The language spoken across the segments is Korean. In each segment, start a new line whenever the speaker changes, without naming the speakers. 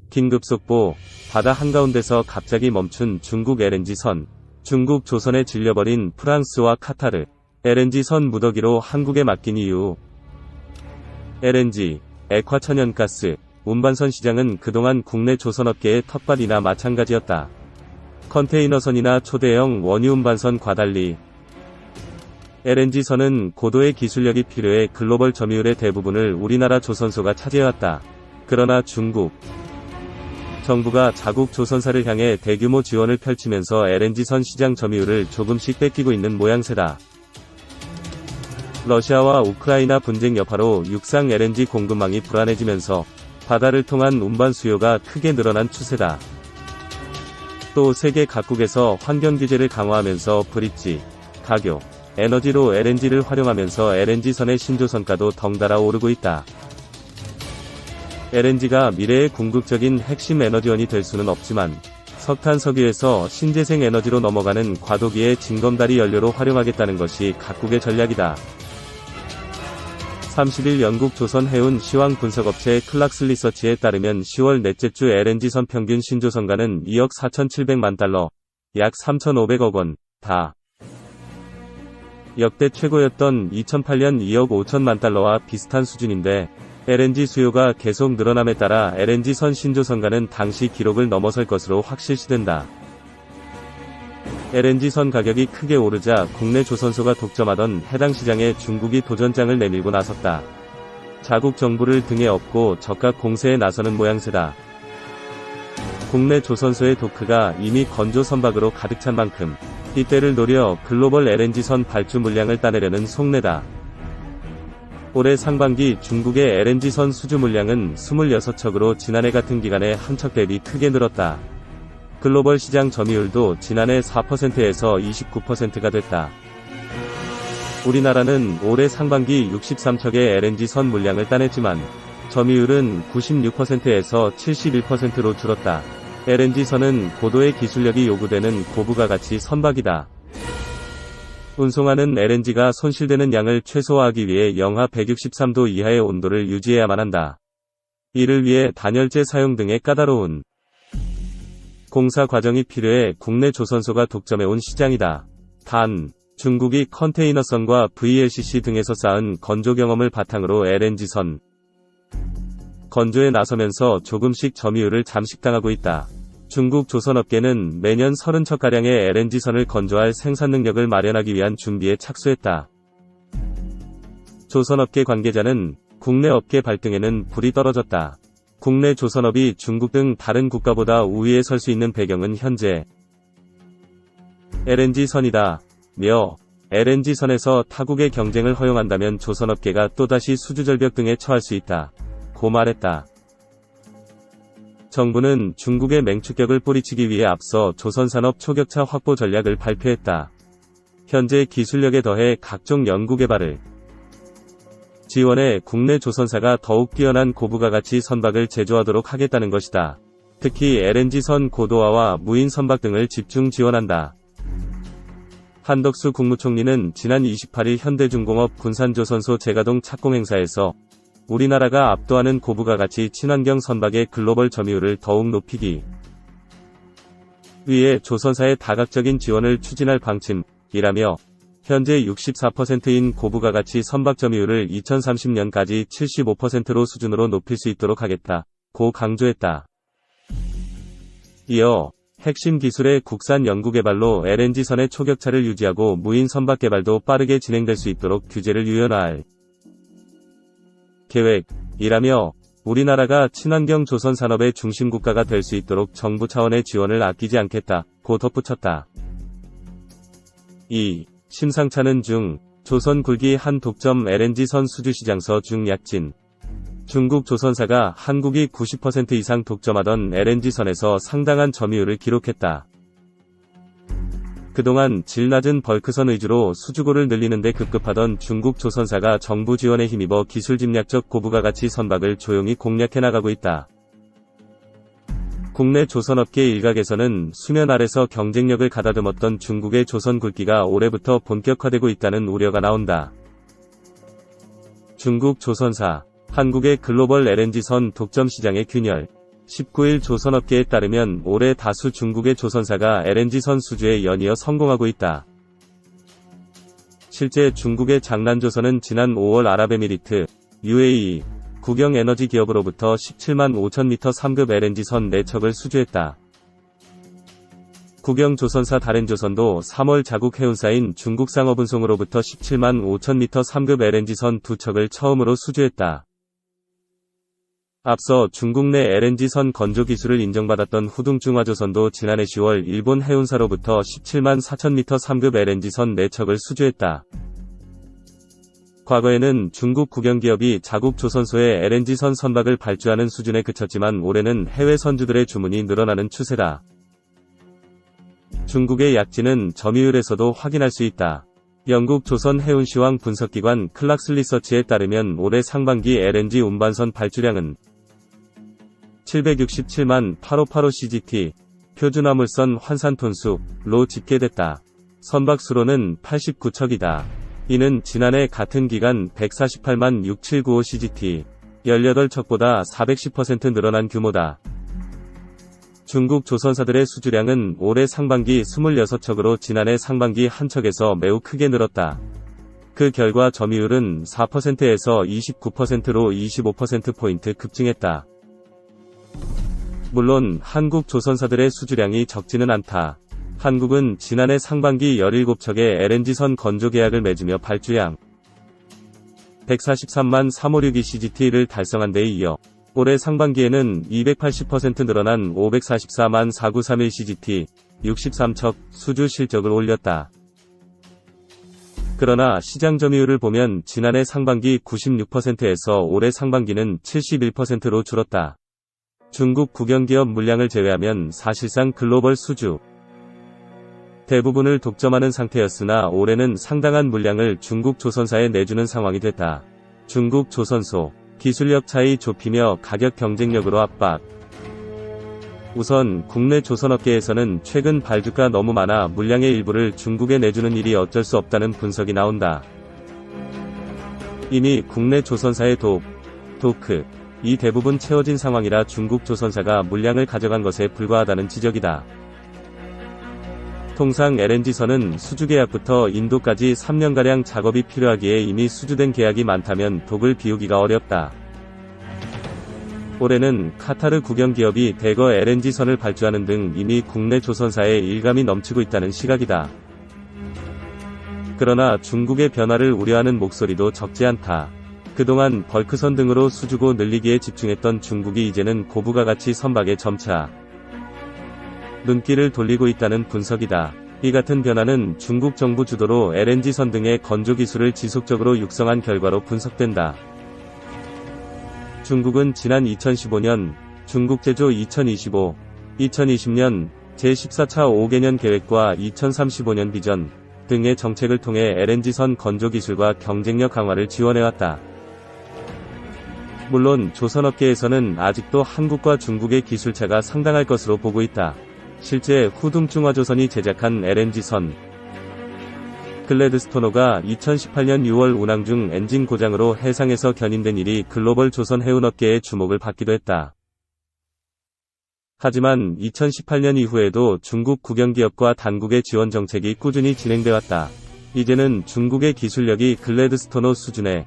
긴급속보, 바다 한가운데서 갑자기 멈춘 중국 LNG선. 중국 조선에 질려버린 프랑스와 카타르. LNG선 무더기로 한국에 맡긴 이유. LNG, 액화천연가스, 운반선 시장은 그동안 국내 조선업계의 텃밭이나 마찬가지였다. 컨테이너선이나 초대형 원유 운반선과 달리 LNG선은 고도의 기술력이 필요해 글로벌 점유율의 대부분을 우리나라 조선소가 차지해왔다. 그러나 중국 정부가 자국 조선사를 향해 대규모 지원을 펼치면서 LNG선 시장 점유율을 조금씩 뺏기고 있는 모양새다. 러시아와 우크라이나 분쟁 여파로 육상 LNG 공급망이 불안해지면서 바다를 통한 운반 수요가 크게 늘어난 추세다. 또 세계 각국에서 환경 규제를 강화하면서 브릿지, 가교, 에너지로 LNG를 활용하면서 LNG선의 신조선가도 덩달아 오르고 있다. LNG가 미래의 궁극적인 핵심 에너지원이 될 수는 없지만 석탄 석유에서 신재생 에너지로 넘어가는 과도기의 징검다리 연료로 활용하겠다는 것이 각국의 전략이다. 30일 영국 조선 해운 시황 분석업체 클락스 리서치에 따르면 10월 넷째 주 LNG선 평균 신조선가는 2억 4,700만 달러, 약 3,500억 원, 다. 역대 최고였던 2008년 2억 5천만 달러와 비슷한 수준인데 LNG 수요가 계속 늘어남에 따라 LNG선 신조선가는 당시 기록을 넘어설 것으로 확실시된다. LNG선 가격이 크게 오르자 국내 조선소가 독점하던 해당 시장에 중국이 도전장을 내밀고 나섰다. 자국 정부를 등에 업고 적각 공세에 나서는 모양새다. 국내 조선소의 도크가 이미 건조 선박으로 가득 찬 만큼 이때를 노려 글로벌 LNG선 발주 물량을 따내려는 속내다. 올해 상반기 중국의 LNG선 수주 물량은 26척으로 지난해 같은 기간에 한 척 대비 크게 늘었다. 글로벌 시장 점유율도 지난해 4%에서 29%가 됐다. 우리나라는 올해 상반기 63척의 LNG선 물량을 따냈지만 점유율은 96%에서 71%로 줄었다. LNG선은 고도의 기술력이 요구되는 고부가가치 선박이다. 운송하는 LNG가 손실되는 양을 최소화하기 위해 영하 163도 이하의 온도를 유지해야만 한다. 이를 위해 단열재 사용 등의 까다로운 공사 과정이 필요해 국내 조선소가 독점해온 시장이다. 단, 중국이 컨테이너선과 VLCC 등에서 쌓은 건조 경험을 바탕으로 LNG선 건조에 나서면서 조금씩 점유율을 잠식당하고 있다. 중국 조선업계는 매년 30척가량의 LNG선을 건조할 생산 능력을 마련하기 위한 준비에 착수했다. 조선업계 관계자는 국내 업계 발등에는 불이 떨어졌다. 국내 조선업이 중국 등 다른 국가보다 우위에 설 수 있는 배경은 현재 LNG선이다. 며 LNG선에서 타국의 경쟁을 허용한다면 조선업계가 또다시 수주절벽 등에 처할 수 있다. 고 말했다. 정부는 중국의 맹추격을 뿌리치기 위해 앞서 조선산업 초격차 확보 전략을 발표했다. 현재 기술력에 더해 각종 연구개발을 지원해 국내 조선사가 더욱 뛰어난 고부가가치 선박을 제조하도록 하겠다는 것이다. 특히 LNG선 고도화와 무인 선박 등을 집중 지원한다. 한덕수 국무총리는 지난 28일 현대중공업 군산조선소 재가동 착공 행사에서 우리나라가 압도하는 고부가가치 친환경 선박의 글로벌 점유율을 더욱 높이기 위해 조선사의 다각적인 지원을 추진할 방침이라며 현재 64%인 고부가가치 선박 점유율을 2030년까지 75%로 수준으로 높일 수 있도록 하겠다고 강조했다. 이어 핵심 기술의 국산 연구개발로 LNG선의 초격차를 유지하고 무인 선박 개발도 빠르게 진행될 수 있도록 규제를 유연화할 계획이라며 우리나라가 친환경 조선 산업의 중심 국가가 될 수 있도록 정부 차원의 지원을 아끼지 않겠다고 덧붙였다. 2. 심상찮은 중 조선 굴기 한 독점 LNG선 수주시장서 중 약진. 중국 조선사가 한국이 90% 이상 독점하던 LNG선에서 상당한 점유율을 기록했다. 그동안 질 낮은 벌크선 위주로 수주고를 늘리는 데 급급하던 중국 조선사가 정부 지원에 힘입어 기술 집약적 고부가가치 선박을 조용히 공략해 나가고 있다. 국내 조선업계 일각에서는 수면 아래서 경쟁력을 가다듬었던 중국의 조선 굴기가 올해부터 본격화되고 있다는 우려가 나온다. 중국 조선사, 한국의 글로벌 LNG선 독점 시장의 균열. 19일 조선업계에 따르면 올해 다수 중국의 조선사가 LNG선 수주에 연이어 성공하고 있다. 실제 중국의 장난조선은 지난 5월 아랍에미리트, UAE, 국영에너지 기업으로부터 17만 5천 m 3급 LNG선 4척을 수주했다. 국영조선사 다렌조선도 3월 자국 해운사인 중국상업운송으로부터 17만 5천 m 3급 LNG선 2척을 처음으로 수주했다. 앞서 중국 내 LNG선 건조 기술을 인정받았던 후둥중화조선도 지난해 10월 일본 해운사로부터 17만 4천 m 3급 LNG선 4척을 수주했다. 과거에는 중국 국영기업이 자국 조선소에 LNG선 선박을 발주하는 수준에 그쳤지만 올해는 해외 선주들의 주문이 늘어나는 추세다. 중국의 약진은 점유율에서도 확인할 수 있다. 영국 조선 해운시황 분석기관 클락스 리서치에 따르면 올해 상반기 LNG 운반선 발주량은 767만 8585CGT, 표준화물선 환산톤수로 집계됐다. 선박 수로는 89척이다. 이는 지난해 같은 기간 148만 6795CGT, 18척보다 410% 늘어난 규모다. 중국 조선사들의 수주량은 올해 상반기 26척으로 지난해 상반기 1척에서 매우 크게 늘었다. 그 결과 점유율은 4%에서 29%로 25%포인트 급증했다. 물론 한국 조선사들의 수주량이 적지는 않다. 한국은 지난해 상반기 17척의 LNG선 건조 계약을 맺으며 발주량 143만 3562CGT를 달성한 데 이어 올해 상반기에는 280% 늘어난 544만 4931CGT, 63척 수주 실적을 올렸다. 그러나 시장 점유율을 보면 지난해 상반기 96%에서 올해 상반기는 71%로 줄었다. 중국 국영기업 물량을 제외하면 사실상 글로벌 수주 대부분을 독점하는 상태였으나 올해는 상당한 물량을 중국 조선사에 내주는 상황이 됐다. 중국 조선소 기술력 차이 좁히며 가격 경쟁력으로 압박. 우선 국내 조선업계에서는 최근 발주가 너무 많아 물량의 일부를 중국에 내주는 일이 어쩔 수 없다는 분석이 나온다. 이미 국내 조선사의 도크, 이 대부분 채워진 상황이라 중국 조선사가 물량을 가져간 것에 불과하다는 지적이다. 통상 LNG선은 수주 계약부터 인도까지 3년가량 작업이 필요하기에 이미 수주된 계약이 많다면 독을 비우기가 어렵다. 올해는 카타르 국영기업이 대거 LNG선을 발주하는 등 이미 국내 조선사에 일감이 넘치고 있다는 시각이다. 그러나 중국의 변화를 우려하는 목소리도 적지 않다. 그동안 벌크선 등으로 수주고 늘리기에 집중했던 중국이 이제는 고부가 가치 선박에 점차 눈길을 돌리고 있다는 분석이다. 이 같은 변화는 중국 정부 주도로 LNG선 등의 건조 기술을 지속적으로 육성한 결과로 분석된다. 중국은 지난 2015년 중국 제조 2025, 2020년 제14차 5개년 계획과 2035년 비전 등의 정책을 통해 LNG선 건조 기술과 경쟁력 강화를 지원해왔다. 물론 조선업계에서는 아직도 한국과 중국의 기술차가 상당할 것으로 보고 있다. 실제 후둥중화조선이 제작한 LNG선 글래드스토너가 2018년 6월 운항 중 엔진 고장으로 해상에서 견인된 일이 글로벌 조선 해운업계의 주목을 받기도 했다. 하지만 2018년 이후에도 중국 국영기업과 당국의 지원 정책이 꾸준히 진행돼 왔다. 이제는 중국의 기술력이 글래드스토너 수준에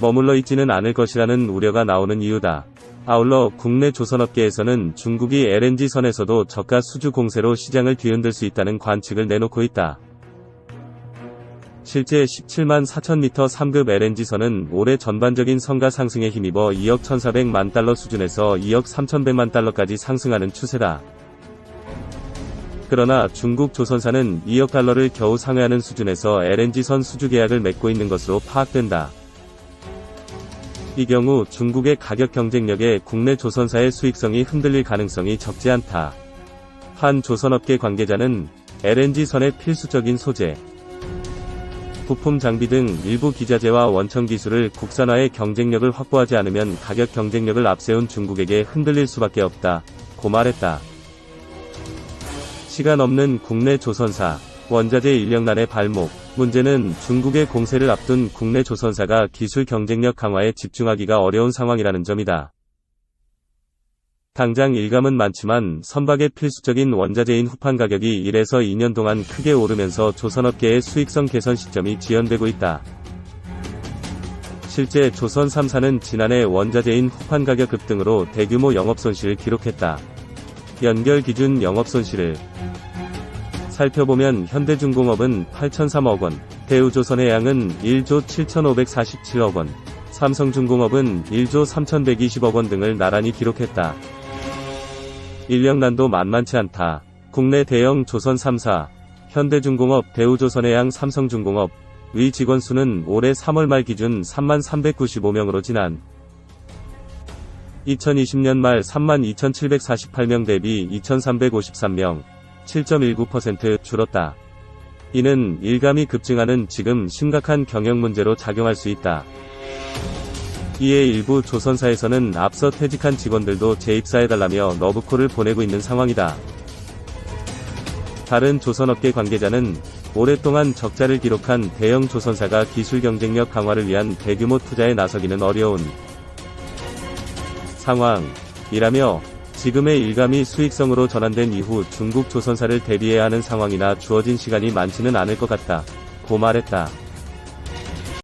머물러 있지는 않을 것이라는 우려가 나오는 이유다. 아울러 국내 조선업계에서는 중국이 LNG선에서도 저가 수주 공세로 시장을 뒤흔들 수 있다는 관측을 내놓고 있다. 실제 17만 4천 m 3급 LNG선은 올해 전반적인 성가 상승에 힘입어 2억 1,400만 달러 수준에서 2억 3,100만 달러까지 상승하는 추세다. 그러나 중국 조선사는 2억 달러를 겨우 상회하는 수준에서 LNG선 수주 계약을 맺고 있는 것으로 파악된다. 이 경우 중국의 가격 경쟁력에 국내 조선사의 수익성이 흔들릴 가능성이 적지 않다. 한 조선업계 관계자는 LNG선의 필수적인 소재, 부품 장비 등 일부 기자재와 원천 기술을 국산화해 경쟁력을 확보하지 않으면 가격 경쟁력을 앞세운 중국에게 흔들릴 수밖에 없다고 말했다. 시간 없는 국내 조선사, 원자재 인력난의 발목. 문제는 중국의 공세를 앞둔 국내 조선사가 기술 경쟁력 강화에 집중하기가 어려운 상황이라는 점이다. 당장 일감은 많지만 선박의 필수적인 원자재인 후판 가격이 1에서 2년 동안 크게 오르면서 조선업계의 수익성 개선 시점이 지연되고 있다. 실제 조선 3사는 지난해 원자재인 후판 가격 급등으로 대규모 영업손실을 기록했다. 연결 기준 영업손실을 살펴보면 현대중공업은 8,003억 원, 대우조선해양은 1조 7,547억 원, 삼성중공업은 1조 3,120억 원 등을 나란히 기록했다. 인력난도 만만치 않다. 국내 대형 조선 3사, 현대중공업, 대우조선해양, 삼성중공업, 의 직원 수는 올해 3월 말 기준 3395명으로 지난 2020년 말 32,748명 대비 2,353명, 7.19% 줄었다. 이는 일감이 급증하는 지금 심각한 경영 문제로 작용할 수 있다. 이에 일부 조선사에서는 앞서 퇴직한 직원들도 재입사해달라며 러브콜을 보내고 있는 상황이다. 다른 조선업계 관계자는 오랫동안 적자를 기록한 대형 조선사가 기술 경쟁력 강화를 위한 대규모 투자에 나서기는 어려운 상황이라며 지금의 일감이 수익성으로 전환된 이후 중국 조선사를 대비해야 하는 상황이나 주어진 시간이 많지는 않을 것 같다 고 말했다.